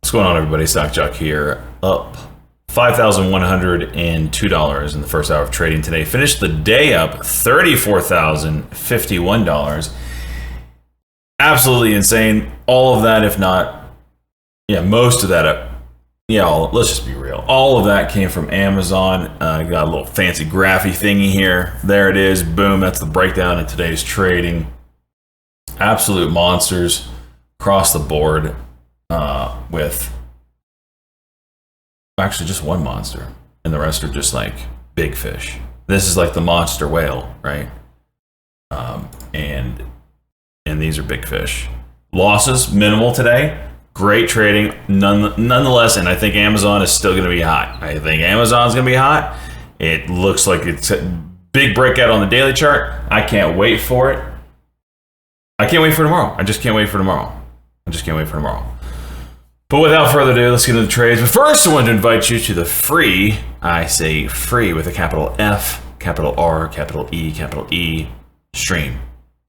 What's going on, everybody? Stock Jock here. Up $5,102 in the first hour of trading today. Finished the day up $34,051. Absolutely insane. All of that, if not, most of that, let's just be real. All of that came from Amazon. Got a little fancy graphy thingy here. There it is. Boom. That's the breakdown in today's trading. Absolute monsters across the board. With actually just one monster, and the rest are just like big fish. This is like the monster whale, right? And these are big fish. Losses minimal today. Great trading, nonetheless. And I think Amazon is still going to be hot. I think Amazon's going to be hot. It looks like it's a big breakout on the daily chart. I can't wait for it. I can't wait for tomorrow. I just can't wait for tomorrow. But without further ado, let's get into the trades. But first, I want to invite you to the free, I say free with a capital F, capital R, capital E, stream.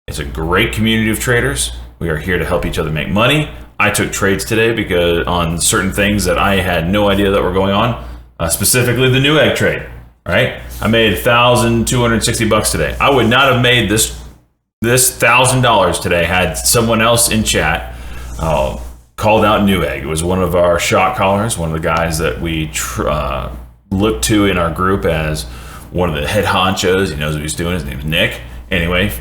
It's a great community of traders. We are here to help each other make money. I took trades today because on certain things that I had no idea that were going on, specifically the Newegg trade, right? I made $1,260 today. I would not have made this $1,000 today had someone else in chat called out Newegg. It was one of our shot callers, one of the guys that we look to in our group as one of the head honchos. He knows what he's doing. His name's Nick. Anyway,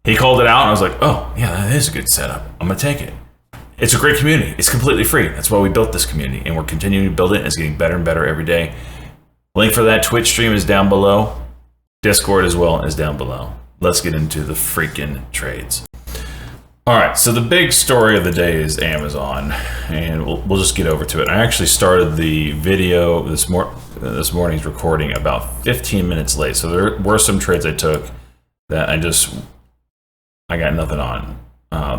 he called it out, and I was like, oh, yeah, that is a good setup. I'm going to take it. It's a great community. It's completely free. That's why we built this community, and we're continuing to build it, and it's getting better and better every day. Link for that Twitch stream is down below. Discord as well is down below. Let's get into the freaking trades. All right, so the big story of the day is Amazon, and we'll just get over to it. I actually started the video this morning's recording about 15 minutes late, so there were some trades I took that I got nothing on.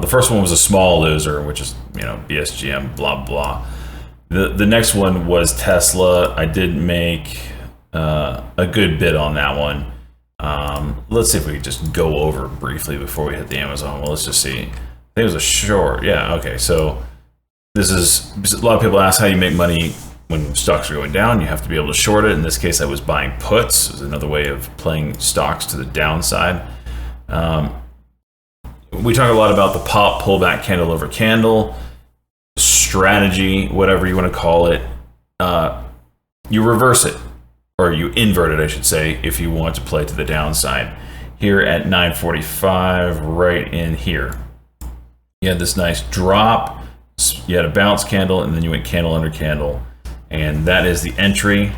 The first one was a small loser, which is BSGM, blah blah. The next one was Tesla. I did make a good bid on that one. Let's see if we could just go over briefly before we hit the Amazon. Well, let's just see. I think it was a short. Yeah, okay. So this is a lot of people ask how you make money when stocks are going down. You have to be able to short it. In this case, I was buying puts. It was another way of playing stocks to the downside. We talk a lot about the pop, pullback, candle over candle strategy, whatever you want to call it. You reverse it. Or you invert it, I should say, if you want to play to the downside. Here at 945, right in here, you had this nice drop. You had a bounce candle, and then you went candle under candle. And that is the entry.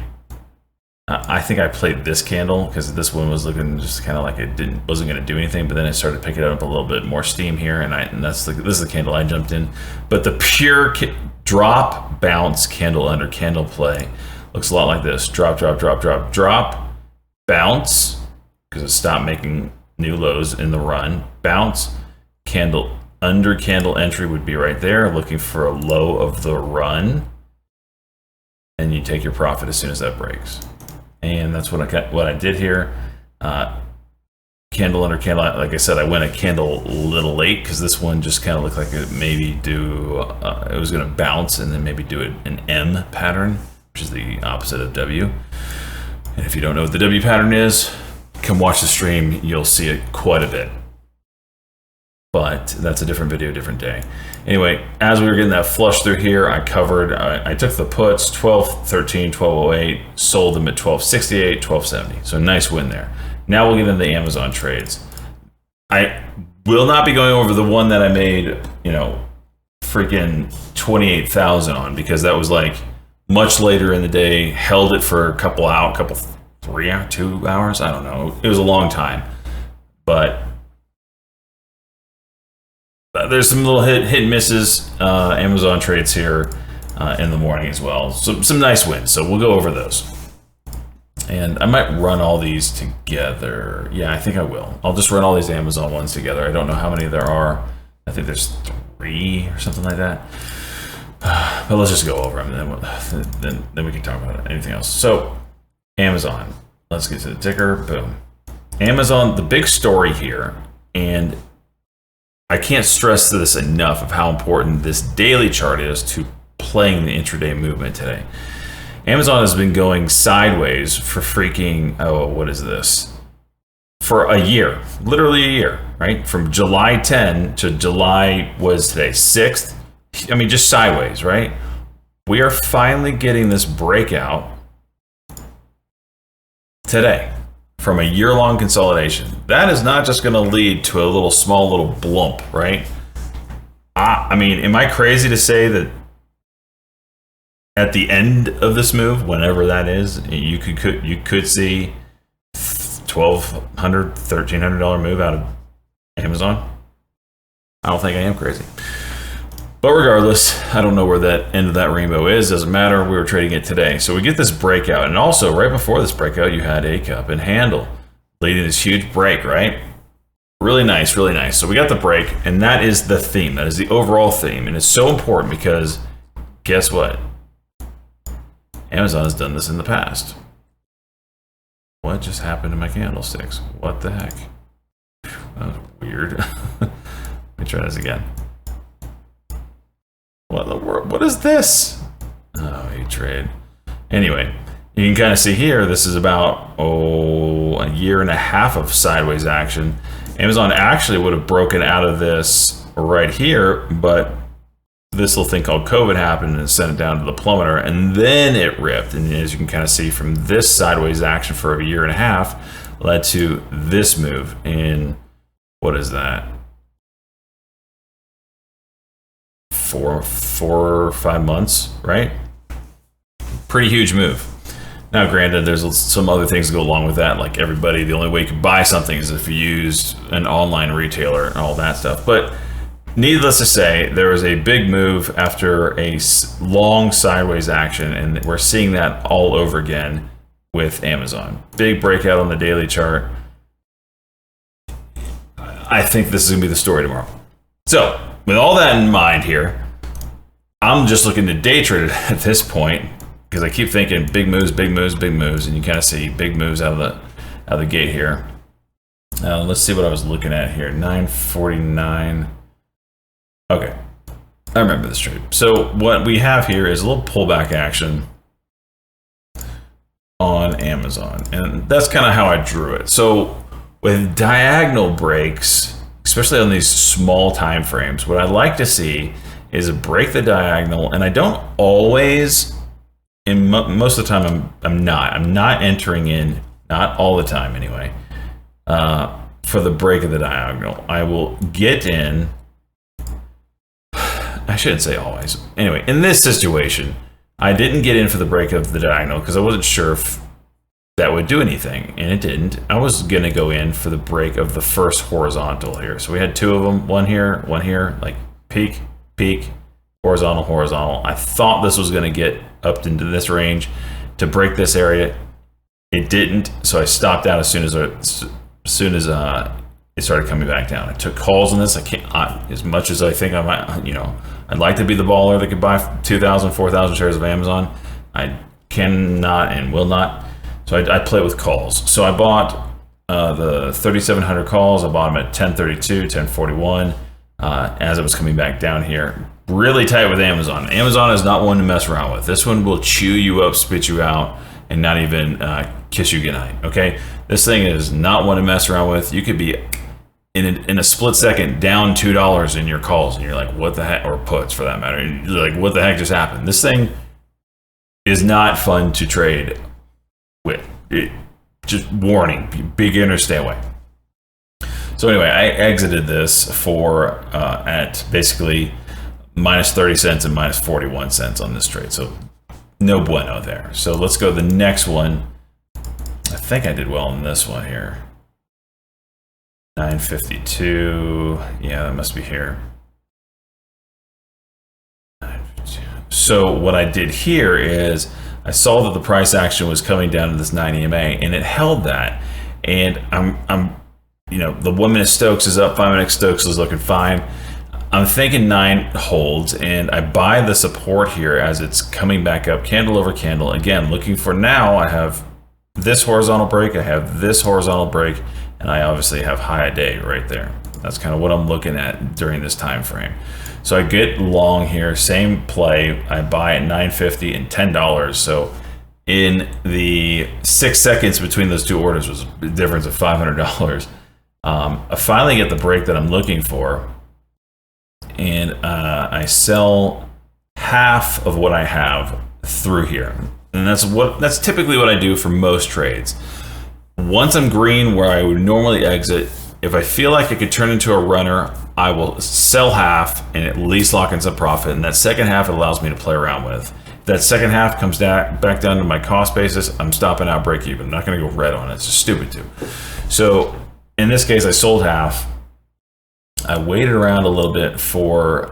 I think I played this candle because this one was looking just kind of like it wasn't going to do anything. But then it started picking up a little bit more steam here, and this is the candle I jumped in. But the pure drop, bounce, candle under candle play looks a lot like this. Drop, drop, drop, drop, drop. Bounce, because it stopped making new lows in the run. Bounce, candle under candle entry would be right there, looking for a low of the run. And you take your profit as soon as that breaks. And that's what I did here. Candle under candle, like I said, I went a candle a little late because this one just kind of looked like it maybe it was going to bounce and then maybe do an M pattern, which is the opposite of W. And if you don't know what the W pattern is, come watch the stream. You'll see it quite a bit. But that's a different video, different day. Anyway, as we were getting that flush through here, I took the puts, 12.13, 12.08, sold them at 12.68, 12.70. So nice win there. Now we'll get into the Amazon trades. I will not be going over the one that I made, freaking 28,000 on, because that was like much later in the day, held it for a couple 2 hours. I don't know. It was a long time, but there's some little hit and misses, Amazon trades here in the morning as well. So some nice wins. So we'll go over those. And I might run all these together. Yeah, I think I will. I'll just run all these Amazon ones together. I don't know how many there are. I think there's 3 or something like that. But let's just go over them, and then we can talk about anything else. So Amazon. Let's get to the ticker. Boom. Amazon, the big story here, and I can't stress this enough of how important this daily chart is to playing the intraday movement today. Amazon has been going sideways for freaking, oh, what is this? For a year, literally a year, right? From July 10 to July, was today, 6th? I mean, just sideways, right? We are finally getting this breakout today from a year-long consolidation. That is not just going to lead to a small little blump, right? I mean, am I crazy to say that at the end of this move, whenever that is, you could see $1,200, $1,300 move out of Amazon? I don't think I am crazy. But regardless, I don't know where that end of that rainbow is. Doesn't matter. We were trading it today. So we get this breakout. And also, right before this breakout, you had a cup and handle leading this huge break, right? Really nice, really nice. So we got the break, and that is the theme. That is the overall theme. And it's so important because guess what? Amazon has done this in the past. What just happened to my candlesticks? What the heck? That was weird. Let me try this again. What in the world? What is this? Oh, E-Trade. Anyway, you can kind of see here, this is about, a year and a half of sideways action. Amazon actually would have broken out of this right here, but this little thing called COVID happened and sent it down to the plummeter, and then it ripped. And as you can kind of see from this sideways action for a year and a half, led to this move in, what is that? 4 or 5 months, right? Pretty huge move. Now, granted, there's some other things that go along with that. Like everybody, the only way you can buy something is if you use an online retailer and all that stuff. But needless to say, there was a big move after a long sideways action, and we're seeing that all over again with Amazon. Big breakout on the daily chart. I think this is going to be the story tomorrow. So, with all that in mind here, I'm just looking to day trade it at this point because I keep thinking big moves, big moves, big moves, and you kind of see big moves out of the gate here. Let's see what I was looking at here. 949. Okay, I remember this trade. So what we have here is a little pullback action on Amazon, and that's kind of how I drew it. So with diagonal breaks, especially on these small time frames, what I like to see is break the diagonal, and I don't always, most of the time I'm not entering in, not all the time anyway, for the break of the diagonal. I will get in, I shouldn't say always. Anyway, in this situation, I didn't get in for the break of the diagonal because I wasn't sure if that would do anything, and it didn't. I was gonna go in for the break of the first horizontal here. So we had two of them, one here, like peak, peak, horizontal, horizontal. I thought this was gonna get up into this range to break this area. It didn't, so I stopped out as soon as it started coming back down. I took calls on this. I can't, as much as I think I might, I'd like to be the baller that could buy 2,000, 4,000 shares of Amazon. I cannot and will not. So I play with calls. So I bought the 3,700 calls. I bought them at 1032, 1041 as it was coming back down here. Really tight with Amazon. Amazon is not one to mess around with. This one will chew you up, spit you out, and not even kiss you goodnight. Okay, this thing is not one to mess around with. You could be in a split second down $2 in your calls, and you're like, what the heck, or puts for that matter. You're like, what the heck just happened? This thing is not fun to trade with. Just warning, beginner, stay away. So anyway, I exited this for at basically minus 30 cents and minus 41 cents on this trade. So no bueno there. So let's go to the next one. I think I did well on this one here. 952. Yeah, that must be here. So what I did here is I saw that the price action was coming down to this 9 EMA, and it held that. And I'm the 1 minute Stokes is up, 5 minute Stokes is looking fine. I'm thinking 9 holds, and I buy the support here as it's coming back up, candle over candle. Again, looking for now, I have this horizontal break, I have this horizontal break, and I obviously have high day right there. That's kind of what I'm looking at during this time frame. So I get long here, same play. I buy at $9.50 and $10. So in the 6 seconds between those two orders was a difference of $500. I finally get the break that I'm looking for, and I sell half of what I have through here, and that's typically what I do for most trades. Once I'm green where I would normally exit, if I feel like I could turn into a runner, I will sell half and at least lock in some profit, and that second half it allows me to play around with. If that second half comes back down to my cost basis, I'm stopping out break even. I'm not going to go red on it. It's just stupid to. So in this case, I sold half. I waited around a little bit for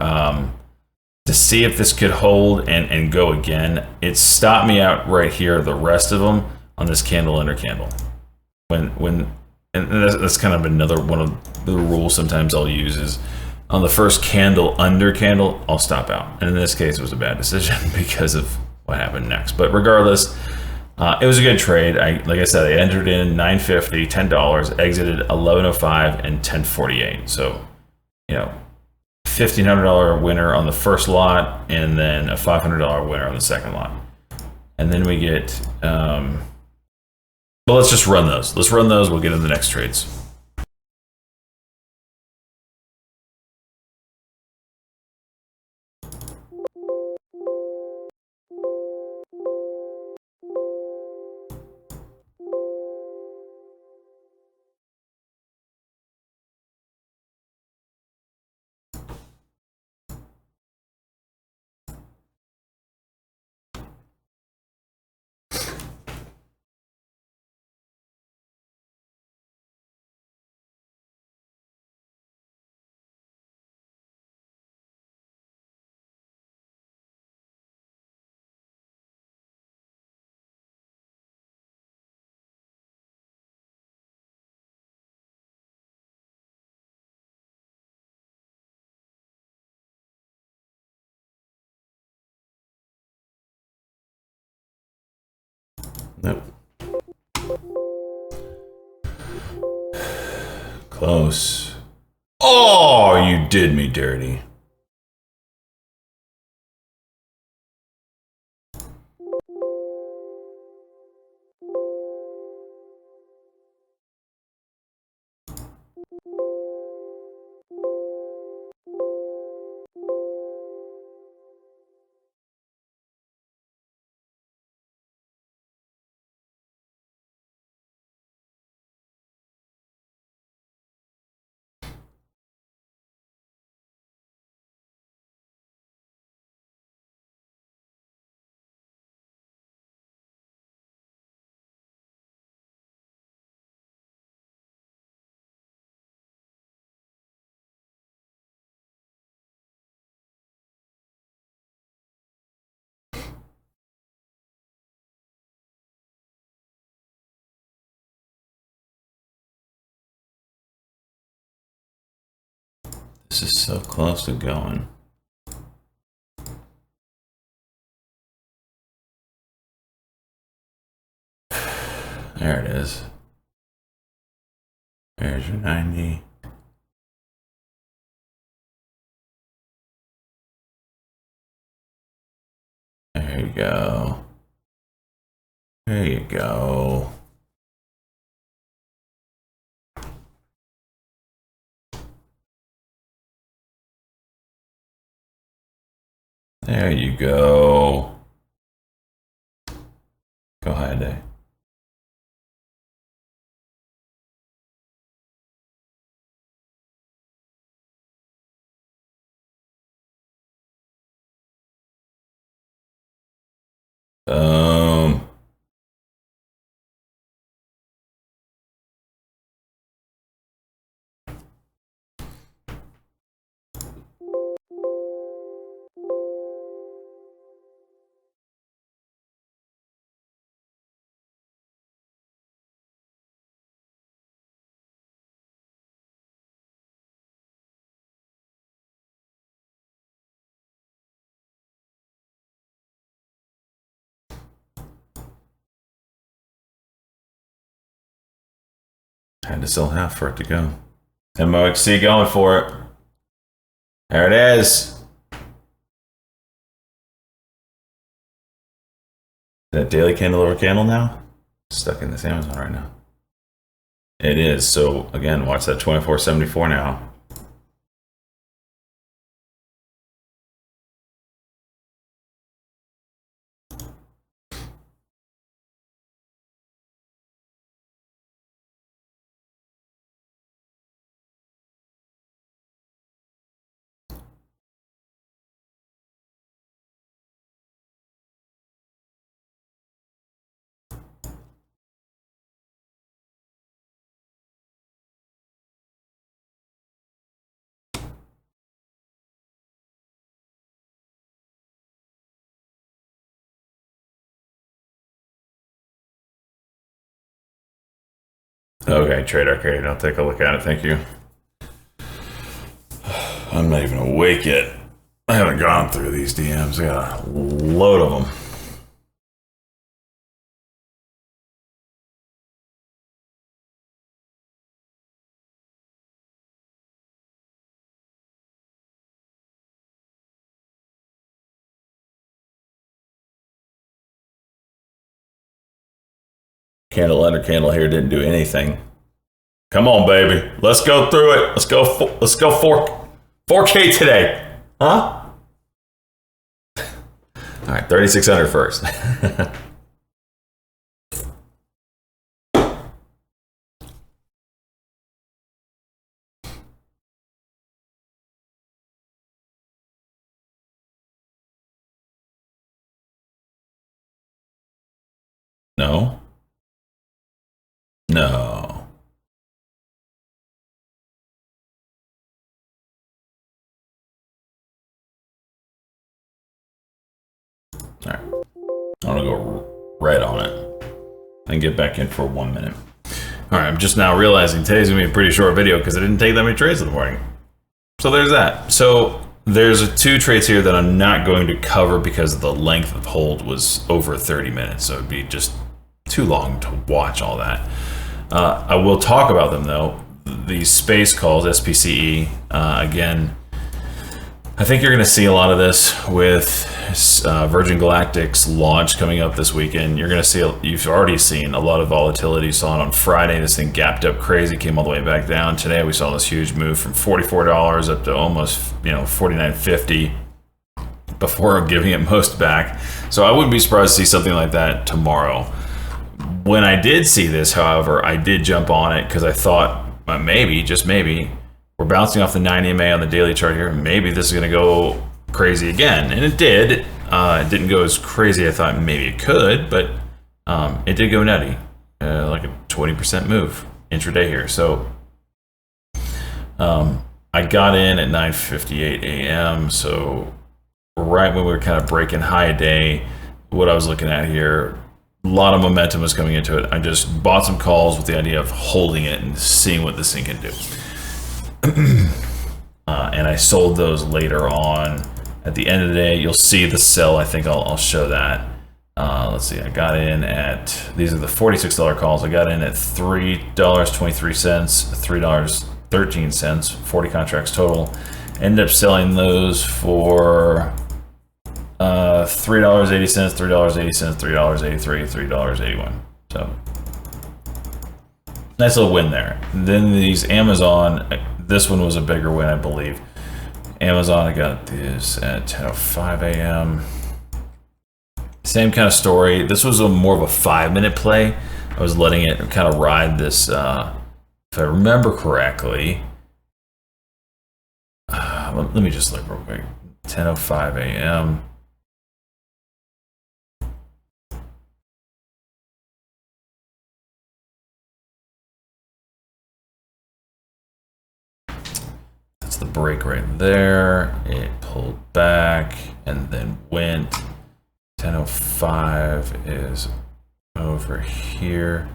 to see if this could hold and go again. It stopped me out right here. The rest of them on this candle under candle. And that's kind of another one of the rules sometimes I'll use is on the first candle under candle, I'll stop out. And in this case, it was a bad decision because of what happened next. But regardless, it was a good trade. Like I said, I entered in $9.50, $10, exited $11.05 and $10.48. So, you know, $1,500 winner on the first lot, and then a $500 winner on the second lot. And then we get, well, let's just run those. Let's run those. We'll get into the next trades. Nope. Close. Oh, you did me dirty. This is so close to going. There it is. There's your 90. There you go. There you go. There you go. Go high day. Had to sell half for it to go. MOXC going for it. There it is. That daily candle over candle now? Stuck in this Amazon right now. It is. So again, watch that 24.74 now. Okay, Trade Arcade. I'll take a look at it. Thank you. I'm not even awake yet. I haven't gone through these DMs. I got a load of them. Candle under candle here didn't do anything. Come on, baby. Let's go through it. Let's go 4K today. Huh? All right, 3,600 first. No. No. All right. I'm gonna go red on it and get back in for 1 minute. All right, I'm just now realizing today's gonna be a pretty short video because I didn't take that many trades in the morning. So there's that. So there's two trades here that I'm not going to cover because the length of hold was over 30 minutes. So it'd be just too long to watch all that. I will talk about them though. These space calls, SPCE, again, I think you're going to see a lot of this with Virgin Galactic's launch coming up this weekend. You're going to see, you've already seen a lot of volatility. Saw it on Friday. This thing gapped up crazy, came all the way back down. Today we saw this huge move from $44 up to almost, $49.50 before giving it most back. So I wouldn't be surprised to see something like that tomorrow. When I did see this, however, I did jump on it because I thought maybe, just maybe, we're bouncing off the 90 MA on the daily chart here. Maybe this is going to go crazy again. And it did. It didn't go as crazy as I thought maybe it could, but it did go nutty. Like a 20% move intraday here. So I got in at 9:58 a.m. So right when we were kind of breaking high day, what I was looking at here, a lot of momentum was coming into it. I just bought some calls with the idea of holding it and seeing what this thing can do. And I sold those later on. At the end of the day, you'll see the sell. I think I'll show that. Let's see. I got in at, these are the $46 calls. I got in at $3.23, $3.13, 40 contracts total. Ended up selling those for $3.80, $3.80, $3.83, $3.81. So nice little win there. Then these Amazon, this one was a bigger win, I believe. Amazon, I got this at 10:05 a.m. Same kind of story. This was more of a 5-minute play. I was letting it kind of ride this, if I remember correctly. Let me just look real quick. 10:05 a.m. The break right there. It pulled back and then went. 10:05 is over here.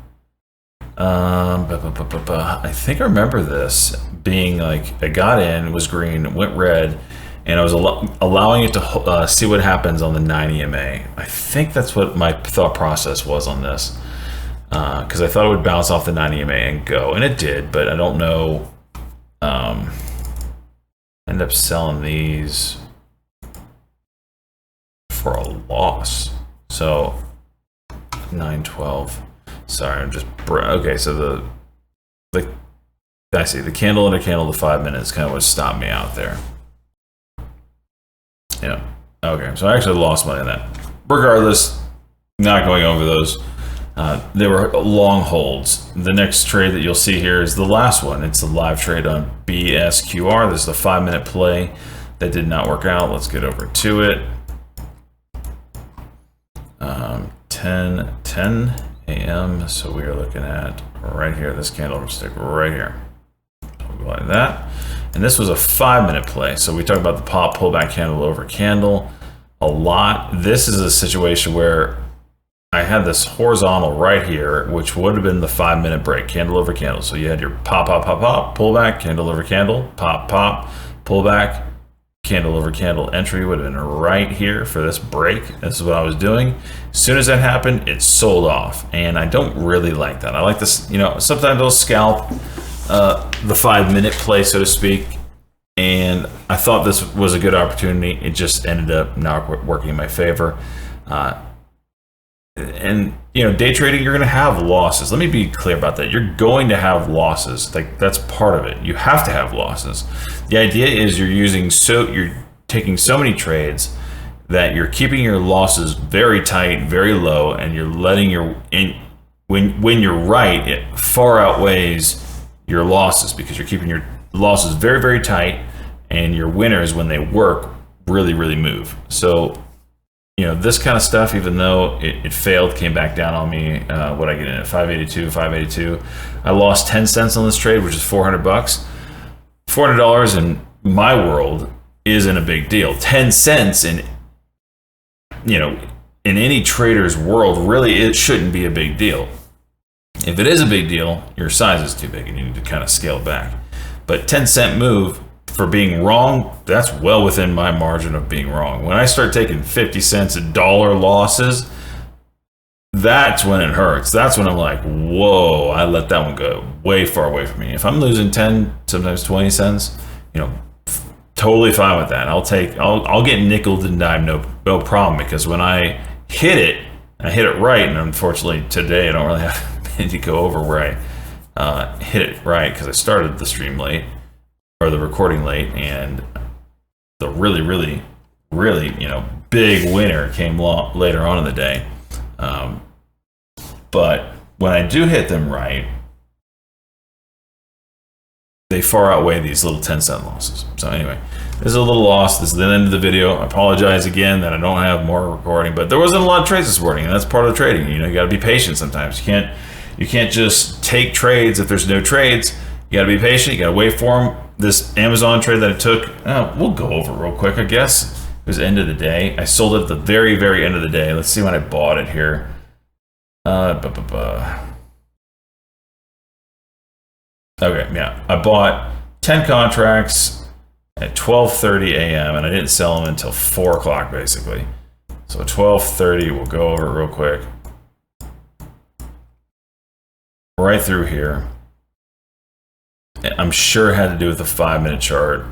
I think I remember this being like, I got in, it was green, it went red, and I was allowing it to see what happens on the 90 MA. I think that's what my thought process was on this, because I thought it would bounce off the 90 MA and go, and it did, but I don't know. End up selling these for a loss. So 912. Sorry, I'm just okay. So I see the candle under candle, the 5 minutes kind of what stopped me out there. Yeah. Okay. So I actually lost money on that. Regardless, not going over those. They were long holds. The next trade that you'll see here is the last one. It's a live trade on BSQR. This is the 5 minute play that did not work out. Let's get over to it. 10 a.m. So we are looking at right here, this candlestick right here. We'll go like that. And this was a 5 minute play. So we talked about the pop, pullback, candle over candle a lot. This is a situation where I had this horizontal right here, which would have been the 5 minute break, candle over candle. So you had your pop, pop, pop, pop, pullback, candle over candle, pop, pop, pullback, candle over candle. Entry would have been right here for this break. This is what I was doing. As soon as that happened, it sold off. And I don't really like that. I like this, you know, sometimes I'll scalp the 5 minute play, so to speak. And I thought this was a good opportunity. It just ended up not working in my favor. And you know, day trading, you're going to have losses. Let me be clear about that. You're going to have losses. Like, that's part of it. You have to have losses. The idea is you're taking so many trades that you're keeping your losses very tight, very low, and you're letting when you're right, it far outweighs your losses because you're keeping your losses very, very tight, and your winners, when they work, really, really move. So, you know, this kind of stuff, even though it failed, came back down on me. What I get in at 582. I lost 10 cents on this trade, which is $400. $400 in my world isn't a big deal. 10 cents in, you know, in any trader's world, really, it shouldn't be a big deal. If it is a big deal, your size is too big and you need to kind of scale back. But 10-cent move for being wrong, that's well within my margin of being wrong. When I start taking 50 cents, $1 losses, that's when it hurts. That's when I'm like, whoa, I let that one go way far away from me. If I'm losing 10, sometimes 20 cents, you know, totally fine with that. I'll get nickeled and dime, no problem, because when I hit it, I hit it right, and unfortunately today I don't really have to go over where I hit it right because I started the stream late, or the recording late, and the really, you know, big winner came later on in the day. But when I do hit them right, they far outweigh these little 10-cent losses. So anyway, this is a little loss. This is the end of the video. I apologize again that I don't have more recording, but there wasn't a lot of trades this morning, and that's part of trading. You know, you got to be patient sometimes. You can't just take trades if there's no trades. You got to be patient. You got to wait for them. This Amazon trade that I took, we'll go over real quick, I guess. It was end of the day. I sold it at the very, very end of the day. Let's see when I bought it here. Okay, yeah. I bought 10 contracts at 12:30 a.m. and I didn't sell them until 4 o'clock, basically. So 12:30, we'll go over it real quick. Right through here. I'm sure it had to do with the 5-minute chart.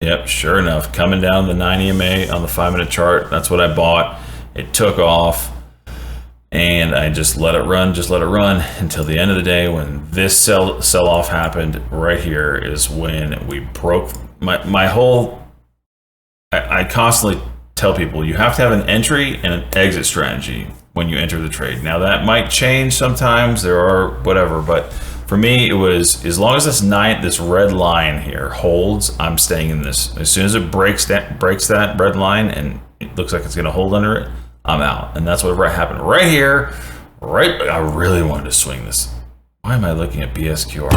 Yep, sure enough, coming down the 9 EMA on the 5-minute chart. That's what I bought. It took off, and I just let it run until the end of the day when this sell-off happened. Right here is when we broke my whole. I constantly tell people you have to have an entry and an exit strategy when you enter the trade. Now that might change sometimes, there are whatever, but for me it was, as long as this red line here holds, I'm staying in this. As soon as it breaks that red line and it looks like it's going to hold under it, I'm out. And that's what happened right here. I really wanted to swing this. Why am I looking at BSQR?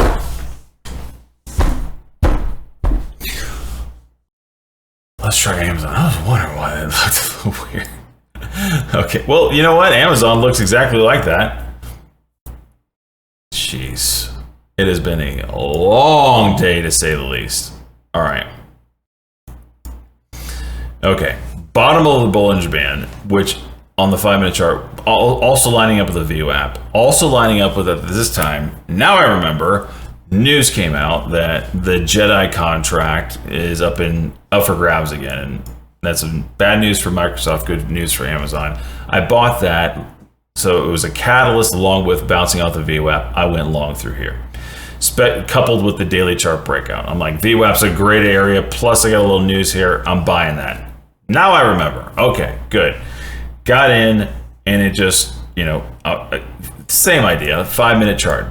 Let's try Amazon. I was wondering why that looked a little weird. Okay, well, you know what? Amazon looks exactly like that. Jeez. It has been a long day, to say the least. All right. Okay, bottom of the Bollinger Band, which on the 5-minute chart, also lining up with the VWAP, also lining up with it this time. Now I remember, news came out that the Jedi contract is up for grabs again. And That's bad news for Microsoft, good news for Amazon. I bought that, so it was a catalyst along with bouncing out the VWAP. I went long through here. Coupled with the daily chart breakout. I'm like, VWAP's a great area, plus I got a little news here. I'm buying that. Now I remember. Okay, good. Got in, and it just, same idea, 5-minute chart.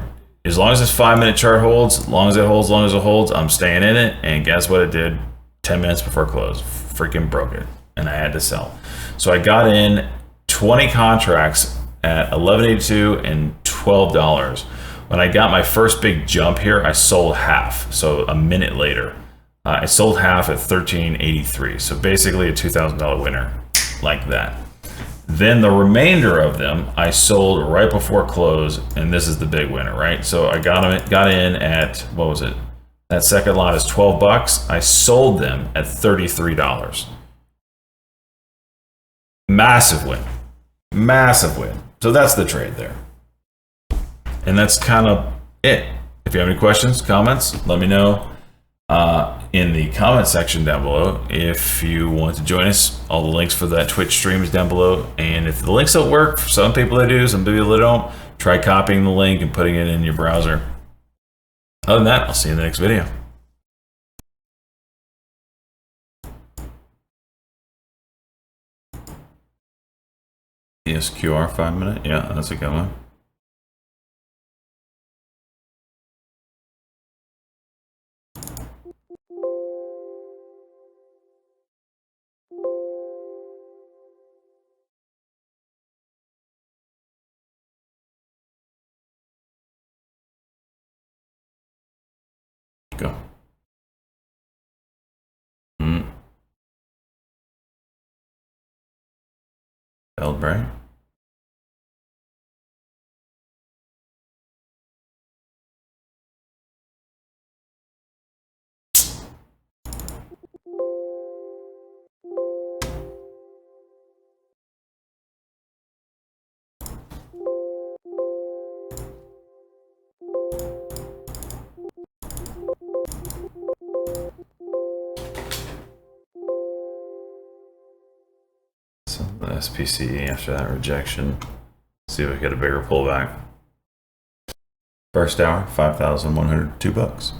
As long as this 5-minute chart holds, as long as it holds, I'm staying in it. And guess what it did? 10 minutes before close, freaking broke it, and I had to sell. So I got in 20 contracts at $11.82 and $12. When I got my first big jump here, I sold half. So a minute later, I sold half at $13.83. So basically a $2,000 winner like that. Then the remainder of them, I sold right before close, and this is the big winner, right? So I got in at, what was it? That second lot is 12 bucks. I sold them at $33. Massive win. Massive win. So that's the trade there. And that's kind of it. If you have any questions, comments, let me know in the comment section down below. If you want to join us, all the links for that Twitch stream is down below. And if the links don't work, for some people they do, some people they don't, try copying the link and putting it in your browser. Other than that, I'll see you in the next video. ESQR 5-minute, yeah, that's a good one. Go. Held right. So the SPCE after that rejection. See if we get a bigger pullback. First hour, 5,102 bucks.